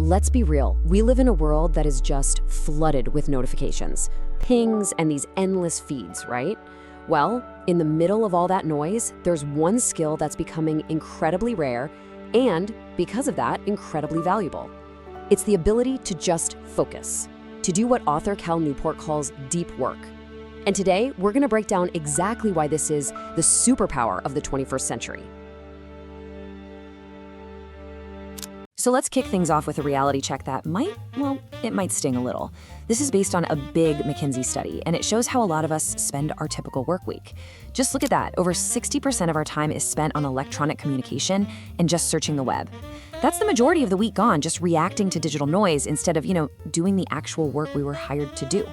Let's be real, we live in a world that is just flooded with notifications, pings, and these endless feeds, right? Well, in the middle of all that noise, there's one skill that's becoming incredibly rare and, because of that, incredibly valuable. It's the ability to just focus, to do what author Cal Newport calls deep work. And today, we're going to break down exactly why this is the superpower of the 21st century. So let's kick things off with a reality check that it might sting a little. This is based on a big McKinsey study, and it shows how a lot of us spend our typical work week. Just look at that. Over 60% of our time is spent on electronic communication and just searching the web. That's the majority of the week gone, just reacting to digital noise instead of, doing the actual work we were hired to do.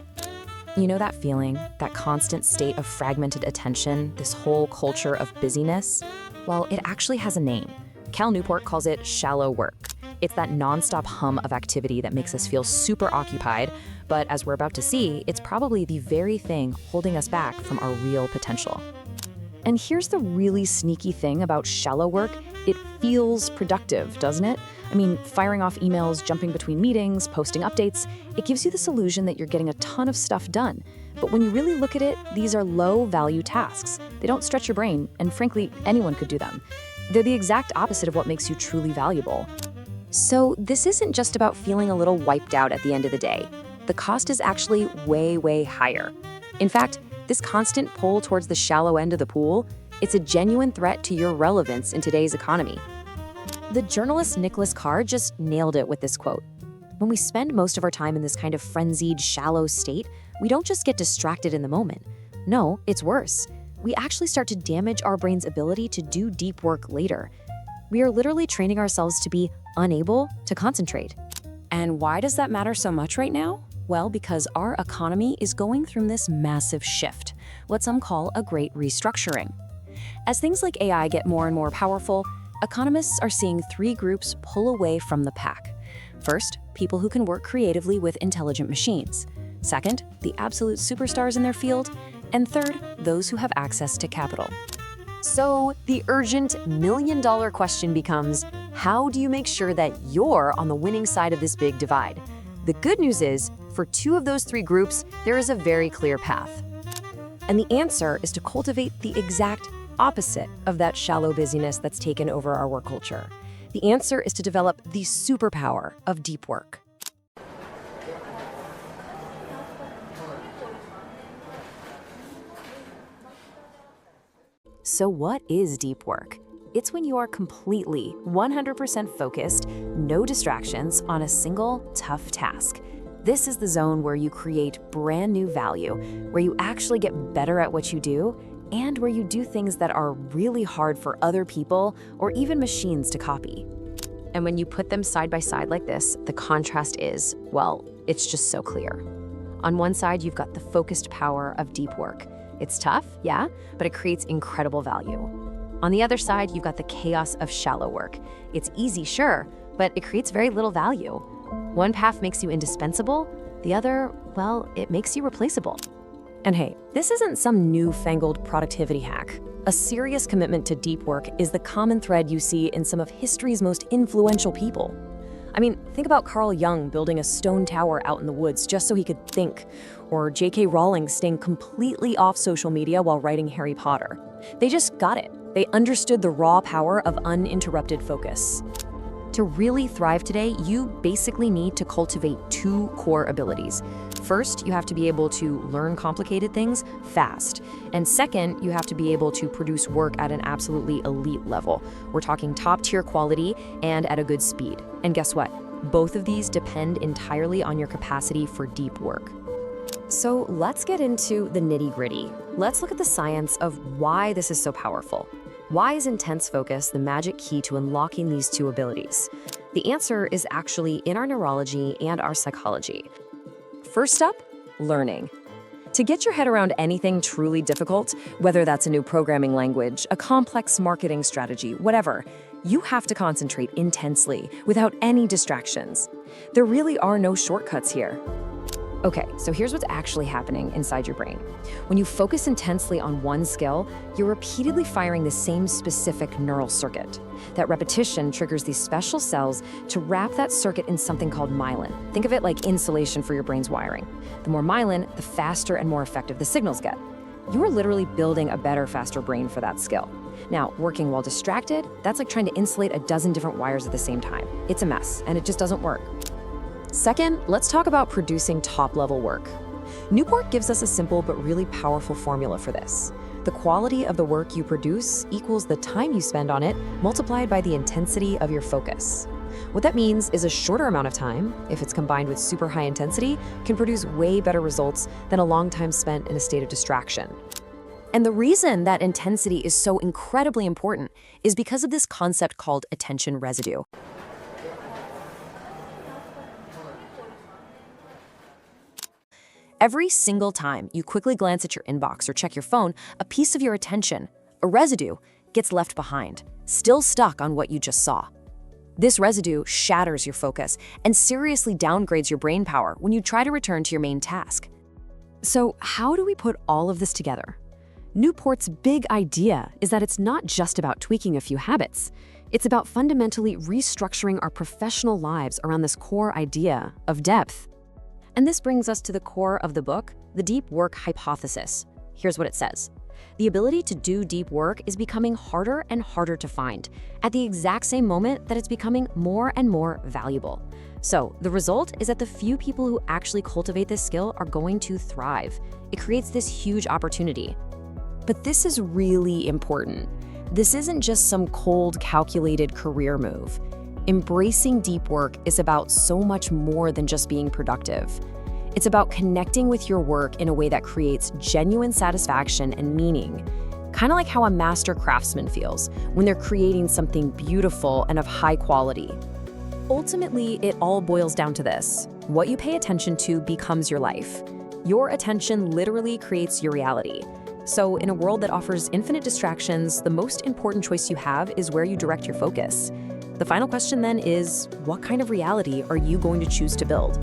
You know that feeling, that constant state of fragmented attention, this whole culture of busyness? Well, it actually has a name. Cal Newport calls it shallow work. It's that nonstop hum of activity that makes us feel super occupied, but as we're about to see, it's probably the very thing holding us back from our real potential. And here's the really sneaky thing about shallow work. It feels productive, doesn't it? I mean, firing off emails, jumping between meetings, posting updates, it gives you this illusion that you're getting a ton of stuff done. But when you really look at it, these are low-value tasks. They don't stretch your brain, and frankly, anyone could do them. They're the exact opposite of what makes you truly valuable. So this isn't just about feeling a little wiped out at the end of the day. The cost is actually way, way higher. In fact, this constant pull towards the shallow end of the pool, it's a genuine threat to your relevance in today's economy. The journalist Nicholas Carr just nailed it with this quote. When we spend most of our time in this kind of frenzied, shallow state, we don't just get distracted in the moment. No, it's worse. We actually start to damage our brain's ability to do deep work later. We are literally training ourselves to be unable to concentrate. And why does that matter so much right now? Well, because our economy is going through this massive shift, what some call a great restructuring. As things like AI get more and more powerful, economists are seeing three groups pull away from the pack. First, people who can work creatively with intelligent machines. Second, the absolute superstars in their field. And third, those who have access to capital. So the urgent million-dollar question becomes, how do you make sure that you're on the winning side of this big divide? The good news is, for two of those three groups, there is a very clear path. And the answer is to cultivate the exact opposite of that shallow busyness that's taken over our work culture. The answer is to develop the superpower of deep work. So what is deep work? It's when you are completely 100% focused, no distractions, on a single tough task. This is the zone where you create brand new value, where you actually get better at what you do, and where you do things that are really hard for other people or even machines to copy. And when you put them side by side like this, the contrast is, well, it's just so clear. On one side, you've got the focused power of deep work. It's tough, yeah, but it creates incredible value. On the other side, you've got the chaos of shallow work. It's easy, sure, but it creates very little value. One path makes you indispensable, the other, well, it makes you replaceable. And hey, this isn't some newfangled productivity hack. A serious commitment to deep work is the common thread you see in some of history's most influential people. I mean, think about Carl Jung building a stone tower out in the woods just so he could think, or J.K. Rowling staying completely off social media while writing Harry Potter. They just got it. They understood the raw power of uninterrupted focus. To really thrive today, you basically need to cultivate two core abilities. First, you have to be able to learn complicated things fast. And second, you have to be able to produce work at an absolutely elite level. We're talking top-tier quality and at a good speed. And guess what? Both of these depend entirely on your capacity for deep work. So let's get into the nitty-gritty. Let's look at the science of why this is so powerful. Why is intense focus the magic key to unlocking these two abilities? The answer is actually in our neurology and our psychology. First up, learning. To get your head around anything truly difficult, whether that's a new programming language, a complex marketing strategy, whatever, you have to concentrate intensely without any distractions. There really are no shortcuts here. Okay, so here's what's actually happening inside your brain. When you focus intensely on one skill, you're repeatedly firing the same specific neural circuit. That repetition triggers these special cells to wrap that circuit in something called myelin. Think of it like insulation for your brain's wiring. The more myelin, the faster and more effective the signals get. You're literally building a better, faster brain for that skill. Now, working while distracted, that's like trying to insulate a dozen different wires at the same time. It's a mess, and it just doesn't work. Second, let's talk about producing top-level work. Newport gives us a simple but really powerful formula for this. The quality of the work you produce equals the time you spend on it multiplied by the intensity of your focus. What that means is a shorter amount of time, if it's combined with super high intensity, can produce way better results than a long time spent in a state of distraction. And the reason that intensity is so incredibly important is because of this concept called attention residue. Every single time you quickly glance at your inbox or check your phone, a piece of your attention, a residue, gets left behind, still stuck on what you just saw. This residue shatters your focus and seriously downgrades your brain power when you try to return to your main task. So how do we put all of this together? Newport's big idea is that it's not just about tweaking a few habits. It's about fundamentally restructuring our professional lives around this core idea of depth. And this brings us to the core of the book, the deep work hypothesis. Here's what it says. The ability to do deep work is becoming harder and harder to find, at the exact same moment that it's becoming more and more valuable. So the result is that the few people who actually cultivate this skill are going to thrive. It creates this huge opportunity. But this is really important. This isn't just some cold, calculated career move. Embracing deep work is about so much more than just being productive. It's about connecting with your work in a way that creates genuine satisfaction and meaning, kind of like how a master craftsman feels when they're creating something beautiful and of high quality. Ultimately, it all boils down to this. What you pay attention to becomes your life. Your attention literally creates your reality. So in a world that offers infinite distractions, the most important choice you have is where you direct your focus. The final question then is, what kind of reality are you going to choose to build?